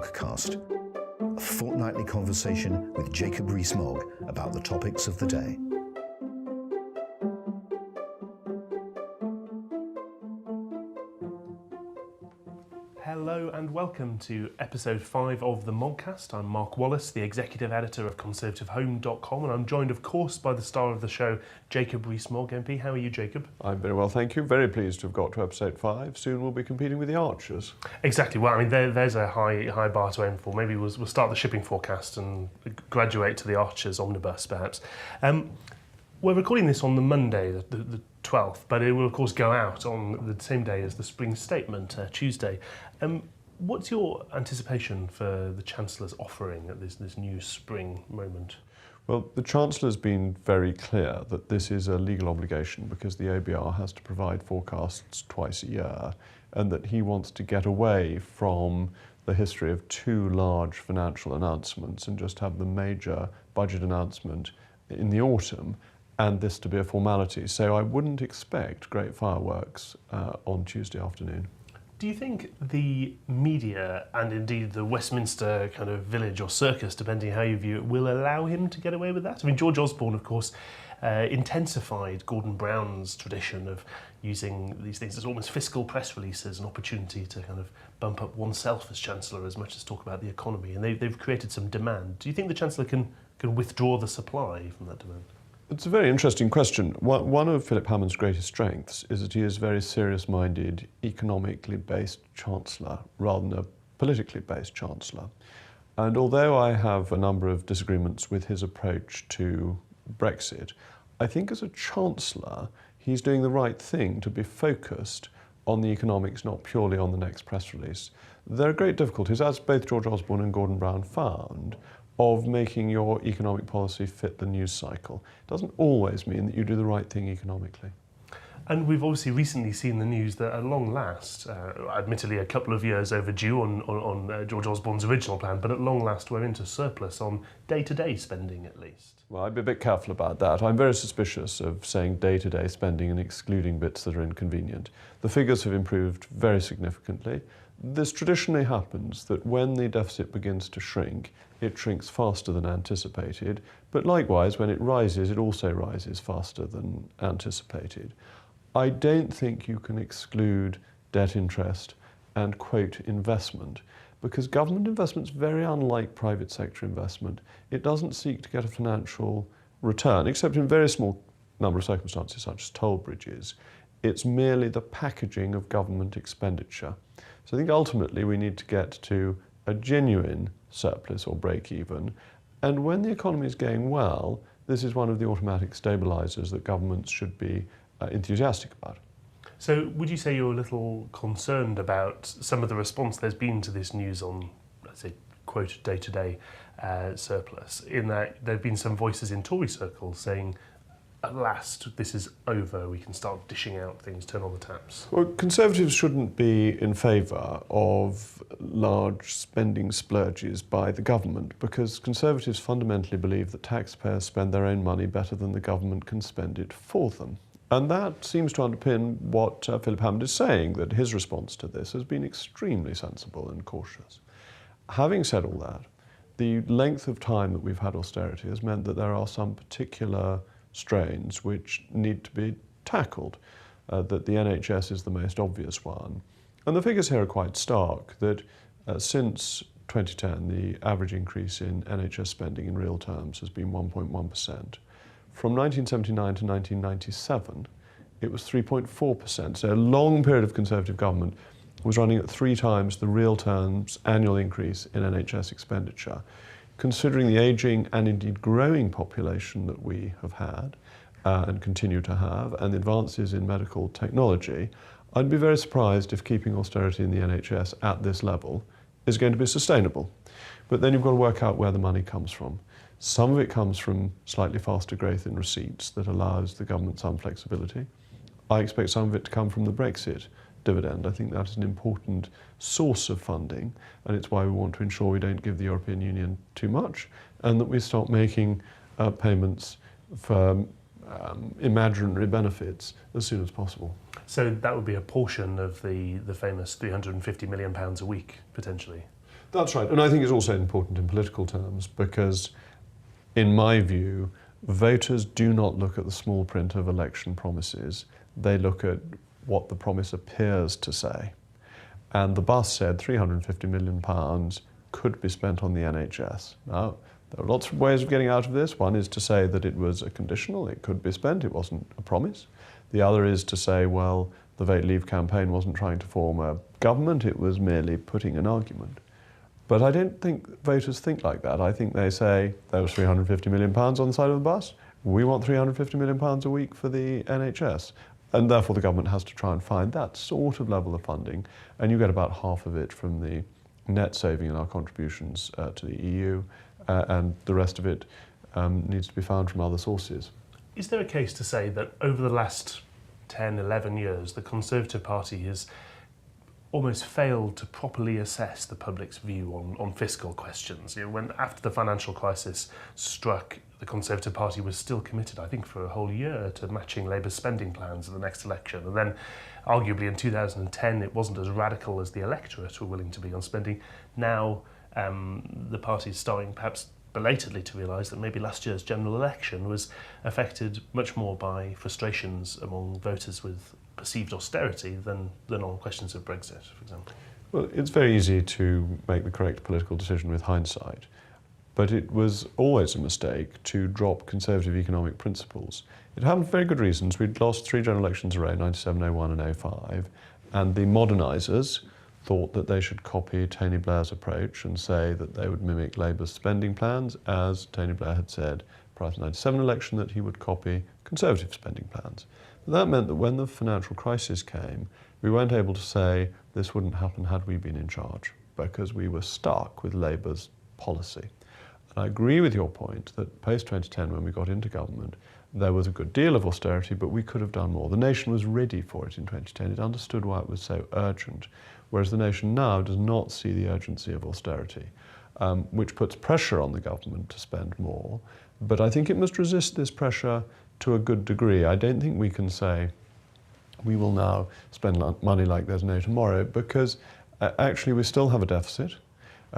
Moggcast, a fortnightly conversation with Jacob Rees Mogg about the topics of the day. Hello and welcome to episode 5 of the Moggcast. I'm Mark Wallace, the executive editor of conservativehome.com, and I'm joined, of course, by the star of the show, Jacob Rees Mogg, MP. How are you, Jacob? I'm very well, thank you. Very pleased to have got to episode 5. Soon we'll be competing with the Archers. Exactly. Well, I mean, there's a high bar to aim for. Maybe we'll start the shipping forecast and graduate to the Archers omnibus, perhaps. We're recording this on the Monday, the 12th, but it will, of course, go out on the same day as the Spring Statement, Tuesday. What's your anticipation for the Chancellor's offering at this new spring moment? Well, the Chancellor's been very clear that this is a legal obligation because the ABR has to provide forecasts twice a year, and that he wants to get away from the history of two large financial announcements and just have the major budget announcement in the autumn, and this to be a formality. So I wouldn't expect great fireworks on Tuesday afternoon. Do you think the media and indeed the Westminster kind of village or circus, depending how you view it, will allow him to get away with that? I mean, George Osborne, of course, intensified Gordon Brown's tradition of using these things as almost fiscal press releases, an opportunity to kind of bump up oneself as Chancellor as much as talk about the economy, and they've created some demand. Do you think the Chancellor can withdraw the supply from that demand? It's a very interesting question. One of Philip Hammond's greatest strengths is that he is a very serious-minded, economically based Chancellor rather than a politically based Chancellor. And although I have a number of disagreements with his approach to Brexit, I think as a Chancellor he's doing the right thing to be focused on the economics, not purely on the next press release. There are great difficulties, as both George Osborne and Gordon Brown found, of making your economic policy fit the news cycle. It doesn't always mean that you do the right thing economically. And we've obviously recently seen the news that at long last, admittedly a couple of years overdue on George Osborne's original plan, but at long last we're into surplus on day-to-day spending at least. Well, I'd be a bit careful about that. I'm very suspicious of saying day-to-day spending and excluding bits that are inconvenient. The figures have improved very significantly. This traditionally happens that when the deficit begins to shrink, it shrinks faster than anticipated, but likewise, when it rises, it also rises faster than anticipated. I don't think you can exclude debt interest and quote investment, because government investment is very unlike private sector investment. It doesn't seek to get a financial return, except in a very small number of circumstances, such as toll bridges. It's merely the packaging of government expenditure. So I think ultimately we need to get to a genuine surplus or break even. And when the economy is going well, this is one of the automatic stabilisers that governments should be enthusiastic about. So would you say you're a little concerned about some of the response there's been to this news on, let's say, quote, day-to-day surplus, in that there have been some voices in Tory circles saying, at last, this is over, we can start dishing out things, turn on the taps? Well, Conservatives shouldn't be in favour of large spending splurges by the government, because Conservatives fundamentally believe that taxpayers spend their own money better than the government can spend it for them. And that seems to underpin what Philip Hammond is saying, that his response to this has been extremely sensible and cautious. Having said all that, the length of time that we've had austerity has meant that there are some particular strains which need to be tackled, that the NHS is the most obvious one. And the figures here are quite stark, that since 2010 the average increase in NHS spending in real terms has been 1.1%. From 1979 to 1997 it was 3.4%, so a long period of Conservative government was running at 3 times the real terms annual increase in NHS expenditure. Considering the ageing and indeed growing population that we have had and continue to have, and the advances in medical technology, I'd be very surprised if keeping austerity in the NHS at this level is going to be sustainable. But then you've got to work out where the money comes from. Some of it comes from slightly faster growth in receipts that allows the government some flexibility. I expect some of it to come from the Brexit dividend. I think that is an important source of funding, and it's why we want to ensure we don't give the European Union too much, and that we start making payments for imaginary benefits as soon as possible. So that would be a portion of the famous £350 million a week, potentially? That's right, and I think it's also important in political terms because, in my view, voters do not look at the small print of election promises. They look at what the promise appears to say. And the bus said £350 million could be spent on the NHS. Now, there are lots of ways of getting out of this. One is to say that it was a conditional, it could be spent, it wasn't a promise. The other is to say, well, the Vote Leave campaign wasn't trying to form a government, it was merely putting an argument. But I don't think voters think like that. I think they say, there was £350 million on the side of the bus, we want £350 million a week for the NHS. And therefore the government has to try and find that sort of level of funding, and you get about half of it from the net saving in our contributions to the EU, and the rest of it needs to be found from other sources. Is there a case to say that over the last 10, 11 years, the Conservative Party has almost failed to properly assess the public's view on fiscal questions? You know, when after the financial crisis struck, the Conservative Party was still committed, I think, for a whole year to matching Labour's spending plans at the next election. And then, arguably, in 2010, it wasn't as radical as the electorate were willing to be on spending. Now, the party is starting, perhaps belatedly, to realise that maybe last year's general election was affected much more by frustrations among voters with perceived austerity than on questions of Brexit, for example. Well, it's very easy to make the correct political decision with hindsight, but it was always a mistake to drop conservative economic principles. It happened for very good reasons. We'd lost 3 general elections in a row, 97, 01 and 05, and the modernisers thought that they should copy Tony Blair's approach and say that they would mimic Labour's spending plans, as Tony Blair had said prior to the 97 election that he would copy Conservative spending plans. But that meant that when the financial crisis came, we weren't able to say this wouldn't happen had we been in charge, because we were stuck with Labour's policy. And I agree with your point that post-2010, when we got into government, there was a good deal of austerity, but we could have done more. The nation was ready for it in 2010. It understood why it was so urgent, whereas the nation now does not see the urgency of austerity, which puts pressure on the government to spend more. But I think it must resist this pressure to a good degree. I don't think we can say we will now spend money like there's no tomorrow, because actually we still have a deficit.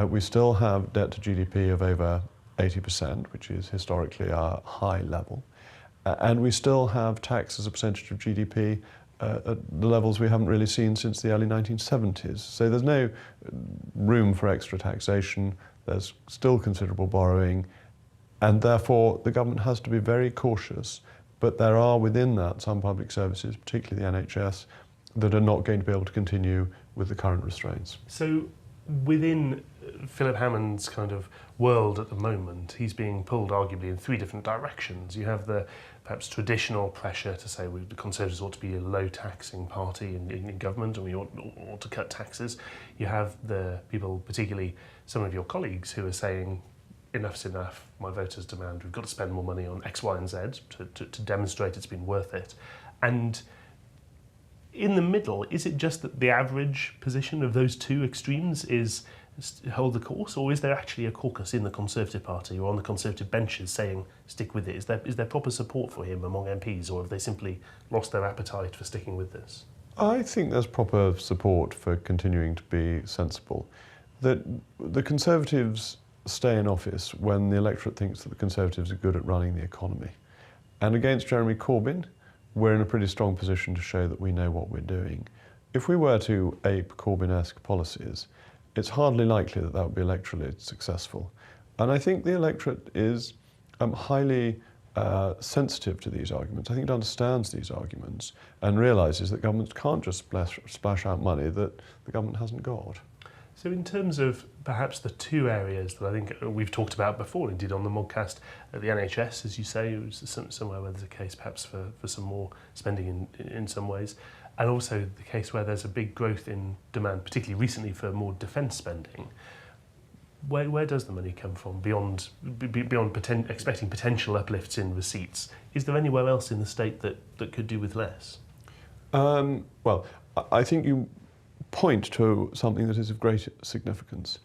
We still have debt to GDP of over 80%, which is historically our high level. And we still have tax as a percentage of GDP at the levels we haven't really seen since the early 1970s. So there's no room for extra taxation, there's still considerable borrowing, and therefore the government has to be very cautious. But there are within that some public services, particularly the NHS, that are not going to be able to continue with the current restraints. So within Philip Hammond's kind of world at the moment, he's being pulled arguably in 3 different directions. You have the perhaps traditional pressure to say the Conservatives ought to be a low-taxing party in government and we ought to cut taxes. You have the people, particularly some of your colleagues, who are saying enough's enough, my voters demand, we've got to spend more money on X, Y and Z to demonstrate it's been worth it. And in the middle, is it just that the average position of those 2 extremes is hold the course, or is there actually a caucus in the Conservative Party or on the Conservative benches saying stick with it? Is there proper support for him among MPs, or have they simply lost their appetite for sticking with this? I think there's proper support for continuing to be sensible. That the Conservatives stay in office when the electorate thinks that the Conservatives are good at running the economy. And against Jeremy Corbyn, we're in a pretty strong position to show that we know what we're doing. If we were to ape Corbyn-esque policies, it's hardly likely that that would be electorally successful. And I think the electorate is highly sensitive to these arguments. I think it understands these arguments and realises that governments can't just splash out money that the government hasn't got. So in terms of perhaps the 2 areas that I think we've talked about before, indeed on the Mogcast, the NHS, as you say, it was somewhere where there's a case perhaps for some more spending in some ways, and also the case where there's a big growth in demand, particularly recently, for more defence spending. Where does the money come from beyond expecting potential uplifts in receipts? Is there anywhere else in the state that could do with less? Well, I think you point to something that is of great significance,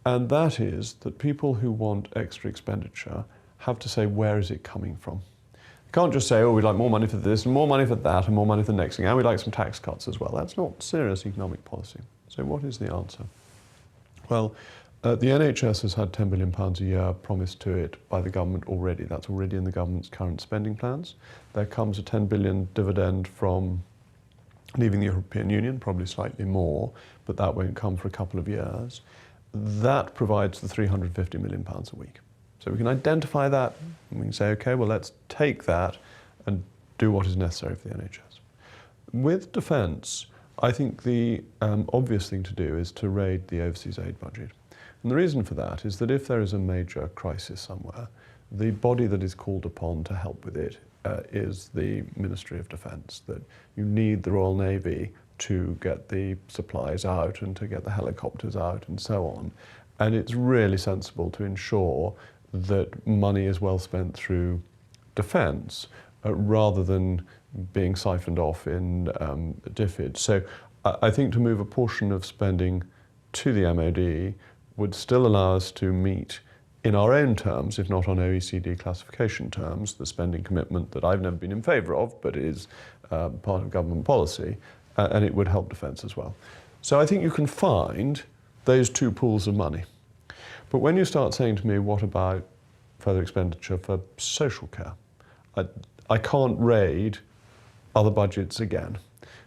and that is that people who want extra expenditure have to say, where is it coming from? You can't just say, oh, we'd like more money for this and more money for that and more money for the next thing, and we'd like some tax cuts as well. That's not serious economic policy. So what is the answer? Well, The NHS has had £10 billion a year promised to it by the government already. That's already in the government's current spending plans. There comes a 10 billion dividend from leaving the European Union, probably slightly more, but that won't come for a couple of years. That provides the £350 million a week. So we can identify that and we can say, okay, well, let's take that and do what is necessary for the NHS. With defence, I think the obvious thing to do is to raid the overseas aid budget. And the reason for that is that if there is a major crisis somewhere, the body that is called upon to help with it is the Ministry of Defence, that you need the Royal Navy to get the supplies out and to get the helicopters out and so on. And it's really sensible to ensure that money is well spent through defence rather than being siphoned off in DFID. So I think to move a portion of spending to the MOD would still allow us to meet in our own terms, if not on OECD classification terms, the spending commitment that I've never been in favour of, but is part of government policy, and it would help defence as well. So I think you can find those two pools of money. But when you start saying to me, what about further expenditure for social care? I can't raid other budgets again.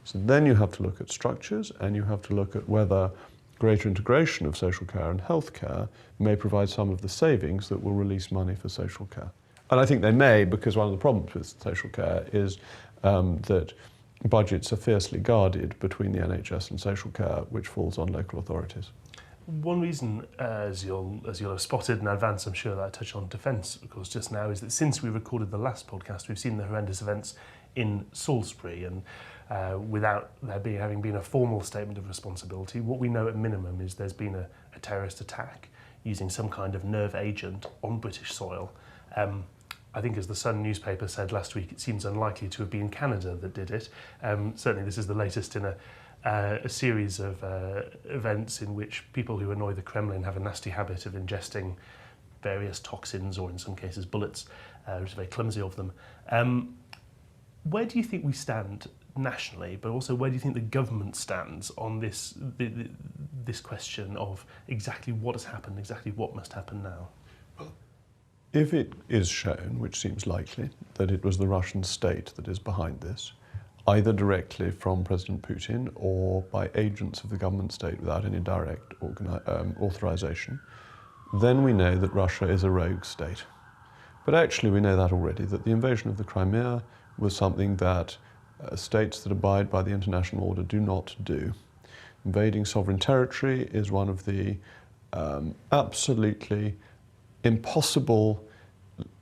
So then you have to look at structures and you have to look at whether greater integration of social care and healthcare may provide some of the savings that will release money for social care. And I think they may, because one of the problems with social care is that budgets are fiercely guarded between the NHS and social care, which falls on local authorities. One reason, as you'll have spotted in advance, I'm sure that I touch on defence, of course, just now, is that since we recorded the last podcast, we've seen the horrendous events in Salisbury, and without there having been a formal statement of responsibility, what we know at minimum is there's been a terrorist attack using some kind of nerve agent on British soil. I think, as the Sun newspaper said last week, it seems unlikely to have been Canada that did it. Certainly this is the latest in a series of events in which people who annoy the Kremlin have a nasty habit of ingesting various toxins, or in some cases bullets, which is very clumsy of them. Where do you think we stand nationally, but also where do you think the government stands on this question of exactly what has happened, exactly what must happen now? If it is shown, which seems likely, that it was the Russian state that is behind this, either directly from President Putin or by agents of the government state without any direct authorization, then we know that Russia is a rogue state. But actually we know that already, that the invasion of the Crimea was something that states that abide by the international order do not do. Invading sovereign territory is one of the absolutely impossible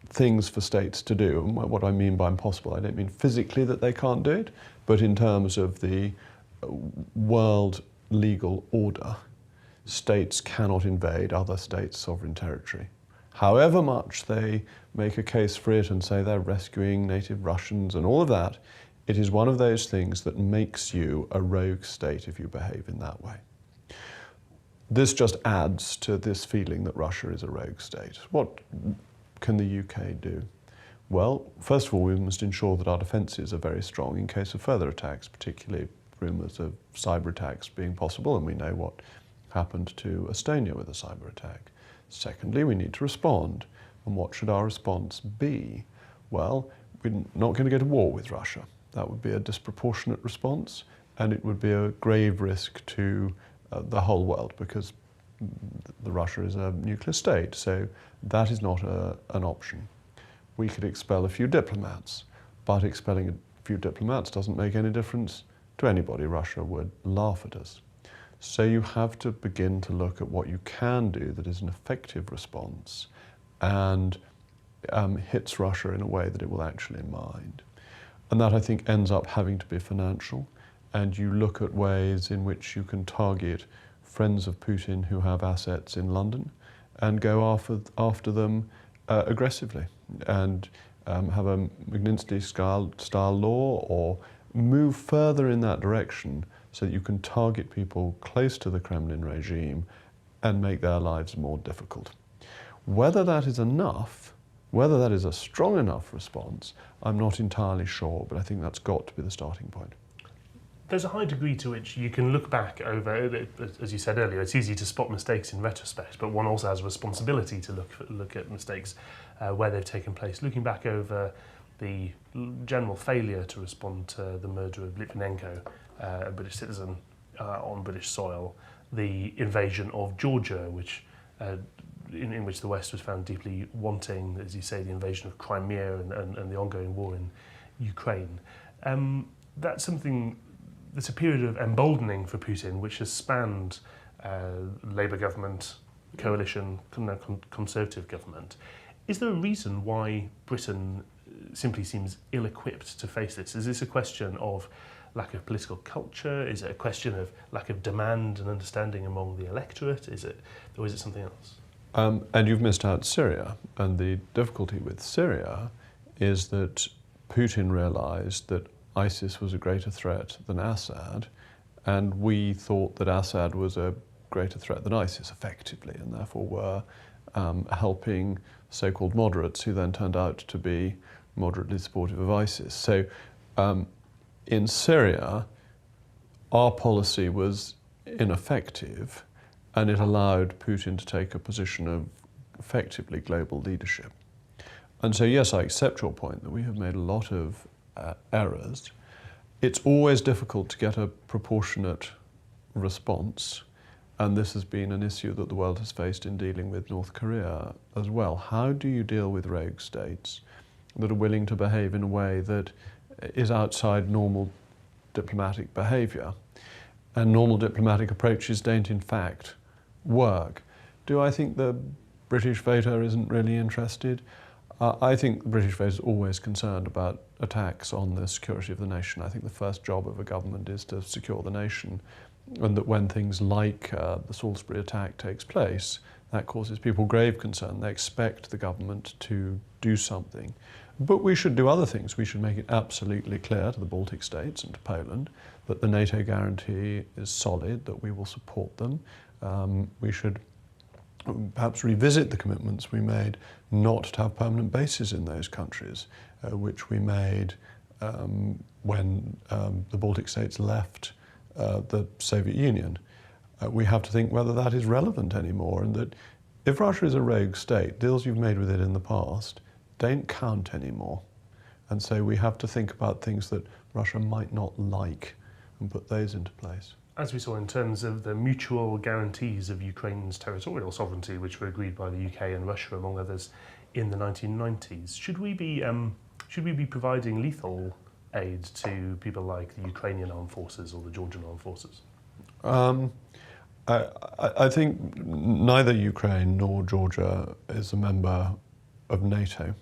things for states to do. And what I mean by impossible, I don't mean physically that they can't do it, but in terms of the world legal order, states cannot invade other states' sovereign territory. However much they make a case for it and say they're rescuing native Russians and all of that, it is one of those things that makes you a rogue state if you behave in that way. This just adds to this feeling that Russia is a rogue state. What can the UK do? Well, first of all, we must ensure that our defences are very strong in case of further attacks, particularly rumours of cyber attacks being possible, and we know what happened to Estonia with a cyber attack. Secondly, we need to respond. And what should our response be? Well, we're not going to go to war with Russia. That would be a disproportionate response, and it would be a grave risk to the whole world, because Russia is a nuclear state, so that is not an option. We could expel a few diplomats, but expelling a few diplomats doesn't make any difference to anybody. Russia would laugh at us. So you have to begin to look at what you can do that is an effective response and hits Russia in a way that it will actually mind. And that, I think, ends up having to be financial. And you look at ways in which you can target friends of Putin who have assets in London and go after them aggressively and have a Magnitsky-style law, or move further in that direction so that you can target people close to the Kremlin regime and make their lives more difficult. Whether that is enough, whether that is a strong enough response, I'm not entirely sure, but I think that's got to be the starting point. There's a high degree to which you can look back over, as you said earlier, it's easy to spot mistakes in retrospect, but one also has a responsibility to look at mistakes where they've taken place. Looking back over the general failure to respond to the murder of Litvinenko, a British citizen, on British soil, the invasion of Georgia, which in which the West was found deeply wanting, as you say, the invasion of Crimea and the ongoing war in Ukraine. That's a period of emboldening for Putin, which has spanned Labour government, coalition, Conservative government. Is there a reason why Britain simply seems ill-equipped to face this? Is this a question of lack of political culture? Is it a question of lack of demand and understanding among the electorate? Or is it something else? And you've missed out Syria. And the difficulty with Syria is that Putin realised that ISIS was a greater threat than Assad, and we thought that Assad was a greater threat than ISIS, effectively, and therefore were helping so-called moderates, who then turned out to be moderately supportive of ISIS. So in Syria, our policy was ineffective, and it allowed Putin to take a position of effectively global leadership. And so, yes, I accept your point that we have made a lot of errors. It's always difficult to get a proportionate response, and this has been an issue that the world has faced in dealing with North Korea as well. How do you deal with rogue states that are willing to behave in a way that is outside normal diplomatic behaviour? And normal diplomatic approaches don't, in fact, work. Do I think the British voter isn't really interested? I think the British voter is always concerned about attacks on the security of the nation. I think the first job of a government is to secure the nation, and that when things like the Salisbury attack takes place, that causes people grave concern. They expect the government to do something. But we should do other things. We should make it absolutely clear to the Baltic states and to Poland that the NATO guarantee is solid, that we will support them. We should perhaps revisit the commitments we made not to have permanent bases in those countries, which we made when the Baltic states left the Soviet Union. We have to think whether that is relevant anymore, and that if Russia is a rogue state, deals you've made with it in the past don't count anymore. And so we have to think about things that Russia might not like and put those into place. As we saw in terms of the mutual guarantees of Ukraine's territorial sovereignty, which were agreed by the UK and Russia, among others, in the 1990s, should we be providing lethal aid to people like the Ukrainian armed forces or the Georgian armed forces? I think neither Ukraine nor Georgia is a member of NATO,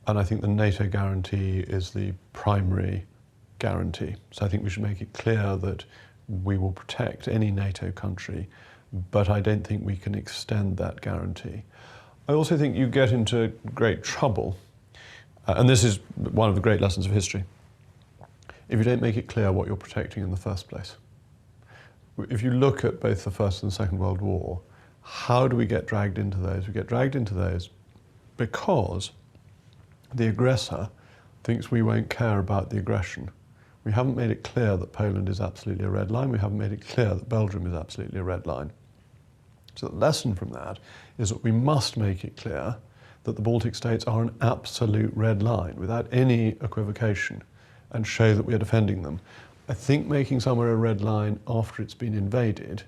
and I think the NATO guarantee is the primary guarantee. So I think we should make it clear that we will protect any NATO country, but I don't think we can extend that guarantee. I also think you get into great trouble, and this is one of the great lessons of history, if you don't make it clear what you're protecting in the first place. If you look at both the First and the Second World War, how do we get dragged into those? We get dragged into those because the aggressor thinks we won't care about the aggression. We haven't made it clear that Poland is absolutely a red line. We haven't made it clear that Belgium is absolutely a red line. So the lesson from that is that we must make it clear that the Baltic states are an absolute red line without any equivocation, and show that we are defending them. I think making somewhere a red line after it's been invaded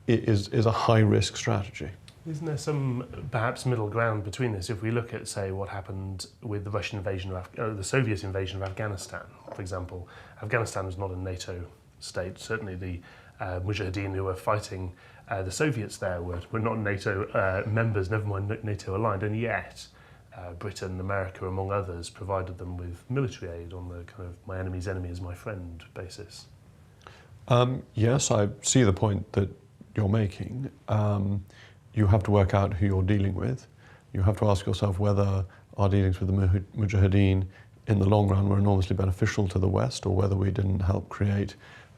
is a high-risk strategy. Isn't there some perhaps middle ground between this? If we look at, say, what happened with the Russian invasion of the Soviet invasion of Afghanistan, for example, Afghanistan was not a NATO state. Certainly the Mujahideen who were fighting the Soviets there were not NATO members, never mind NATO aligned, and yet Britain, America, among others, provided them with military aid on the kind of my enemy's enemy is my friend basis. Yes, I see the point that you're making. You have to work out who you're dealing with. You have to ask yourself whether our dealings with the Mujahideen in the long run were enormously beneficial to the West, or whether we didn't help create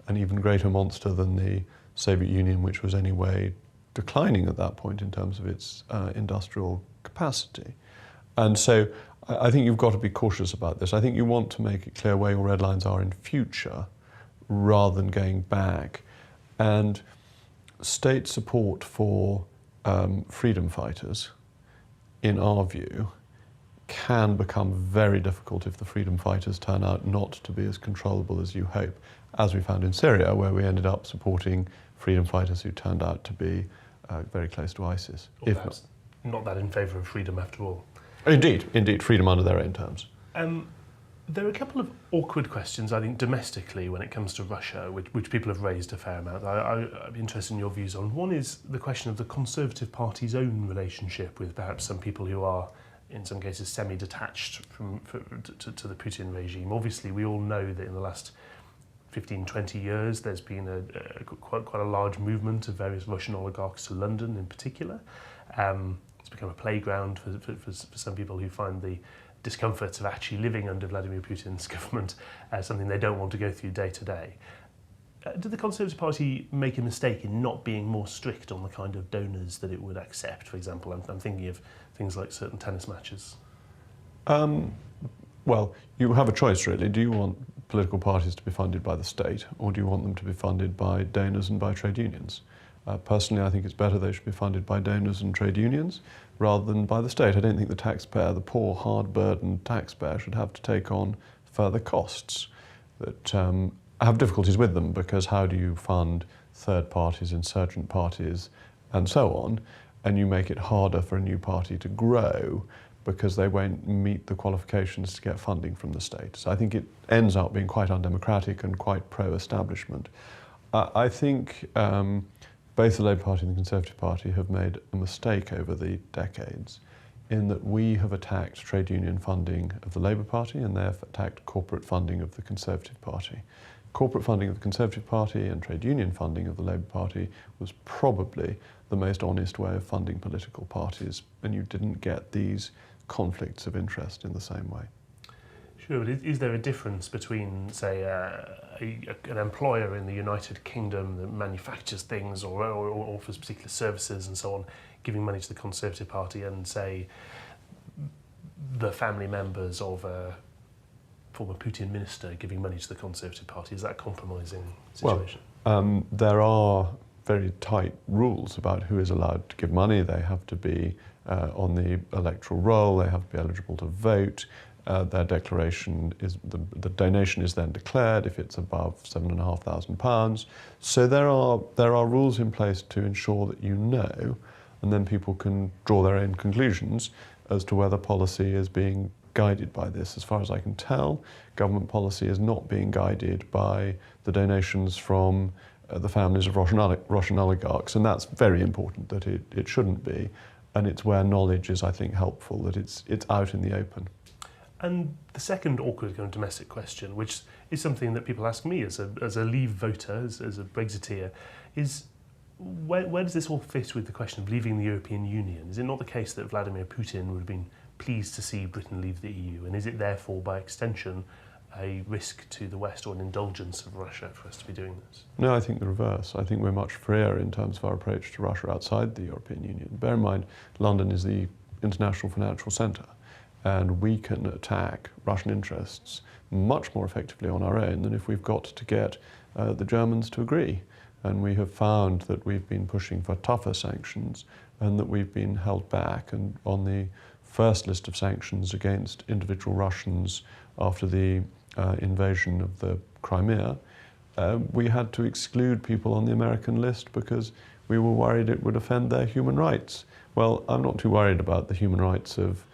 an even greater monster than the Soviet Union, which was anyway declining at that point in terms of its industrial capacity. And so I think you've got to be cautious about this. I think you want to make it clear where your red lines are in future, rather than going back. And state support for freedom fighters, in our view, can become very difficult if the freedom fighters turn out not to be as controllable as you hope, as we found in Syria, where we ended up supporting freedom fighters who turned out to be very close to ISIS. Or perhaps not that in favour of freedom after all. Indeed, freedom under their own terms. There are a couple of awkward questions, I think, domestically when it comes to Russia, which people have raised a fair amount. I'd be interested in your views on. One is the question of the Conservative Party's own relationship with perhaps some people who are, in some cases, semi-detached to the Putin regime. Obviously, we all know that in the last 15, 20 years, there's been quite a large movement of various Russian oligarchs to London in particular. It's become a playground for some people who find the discomfort of actually living under Vladimir Putin's government something they don't want to go through day to day. Did the Conservative Party make a mistake in not being more strict on the kind of donors that it would accept? For example, I'm thinking of things like certain tennis matches. Well, you have a choice, really. Do you want political parties to be funded by the state, or do you want them to be funded by donors and by trade unions? Personally, I think it's better they should be funded by donors and trade unions rather than by the state. I don't think the taxpayer, the poor, hard-burdened taxpayer, should have to take on further costs that I have difficulties with them, because how do you fund third parties, insurgent parties, and so on, and you make it harder for a new party to grow because they won't meet the qualifications to get funding from the state. So I think it ends up being quite undemocratic and quite pro-establishment. I think both the Labour Party and the Conservative Party have made a mistake over the decades in that we have attacked trade union funding of the Labour Party and they have attacked corporate funding of the Conservative Party. Corporate funding of the Conservative Party and trade union funding of the Labour Party was probably the most honest way of funding political parties, and you didn't get these conflicts of interest in the same way. Sure, but is there a difference between, say, an employer in the United Kingdom that manufactures things or offers particular services and so on, giving money to the Conservative Party, and, say, the family members of a former Putin minister giving money to the Conservative Party? Is that a compromising situation? Well, there are very tight rules about who is allowed to give money. They have to be on the electoral roll, they have to be eligible to vote. Their declaration is, the donation is then declared if it's above £7,500. So there are rules in place to ensure that you know, and then people can draw their own conclusions as to whether policy is being guided by this. As far as I can tell, government policy is not being guided by the donations from the families of Russian oligarchs, and that's very important, that it shouldn't be, and it's where knowledge is, I think, helpful, that it's out in the open. And the second awkward kind of domestic question, which is something that people ask me as a Leave voter, as a Brexiteer, is where does this all fit with the question of leaving the European Union? Is it not the case that Vladimir Putin would have been pleased to see Britain leave the EU, and is it therefore, by extension, a risk to the West or an indulgence of Russia for us to be doing this? No, I think the reverse. I think we're much freer in terms of our approach to Russia outside the European Union. Bear in mind, London is the international financial centre, and we can attack Russian interests much more effectively on our own than if we've got to get the Germans to agree. And we have found that we've been pushing for tougher sanctions and that we've been held back. And on the first list of sanctions against individual Russians after the invasion of the Crimea, we had to exclude people on the American list because we were worried it would offend their human rights. Well, I'm not too worried about the human rights of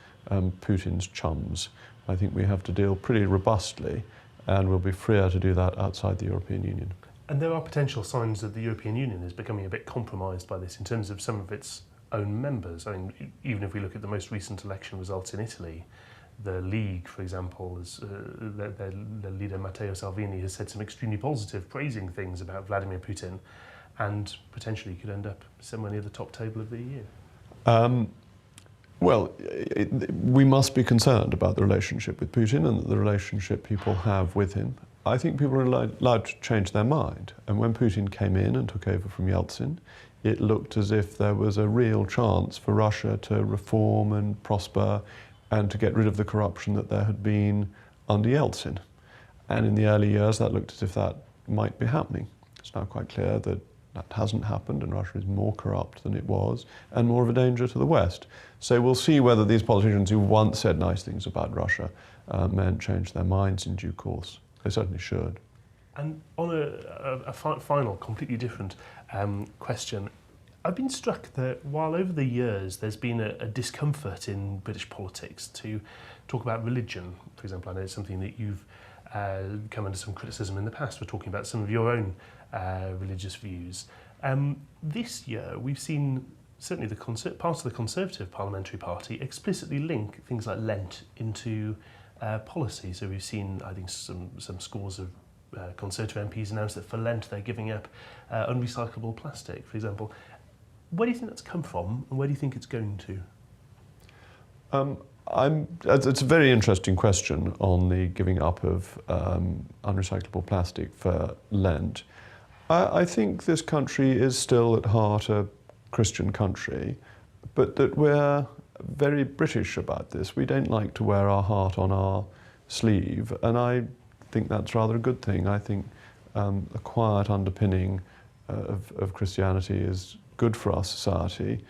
Putin's chums. I think we have to deal pretty robustly, and we'll be freer to do that outside the European Union. And there are potential signs that the European Union is becoming a bit compromised by this in terms of some of its own members. I mean, even if we look at the most recent election results in Italy, the League, for example, their leader Matteo Salvini has said some extremely positive, praising things about Vladimir Putin, and potentially could end up somewhere near the top table of the EU. Well, we must be concerned about the relationship with Putin and the relationship people have with him. I think people are allowed to change their mind. And when Putin came in and took over from Yeltsin, it looked as if there was a real chance for Russia to reform and prosper and to get rid of the corruption that there had been under Yeltsin. And in the early years, that looked as if that might be happening. It's now quite clear that that hasn't happened, and Russia is more corrupt than it was and more of a danger to the West. So we'll see whether these politicians who once said nice things about Russia mayn't change their minds in due course. They certainly should. And on a final, completely different question, I've been struck that while over the years there's been a discomfort in British politics to talk about religion, for example, I know it's something that you've come under some criticism in the past for talking about some of your own religious views. This year we've seen certainly part of the Conservative Parliamentary Party explicitly link things like Lent into policy. So we've seen, I think, some scores of Conservative MPs announce that for Lent they're giving up unrecyclable plastic, for example. Where do you think that's come from, and where do you think it's going to? It's a very interesting question on the giving up of unrecyclable plastic for Lent. I think this country is still at heart a Christian country, but that we're very British about this. We don't like to wear our heart on our sleeve, and I think that's rather a good thing. I think a quiet underpinning of Christianity is good for our society,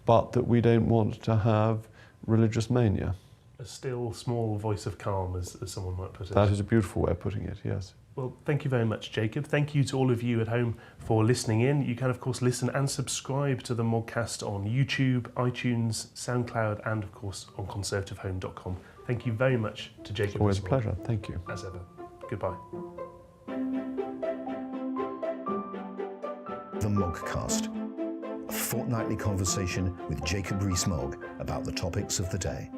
but that we don't want to have religious mania. A still, small voice of calm, as someone might put it. That is a beautiful way of putting it, yes. Well, thank you very much, Jacob. Thank you to all of you at home for listening in. You can, of course, listen and subscribe to the Moggcast on YouTube, iTunes, SoundCloud, and, of course, on conservativehome.com. Thank you very much to Jacob. It's always a pleasure. Thank you. As ever. Goodbye. The Moggcast, a fortnightly conversation with Jacob Rees Mogg about the topics of the day.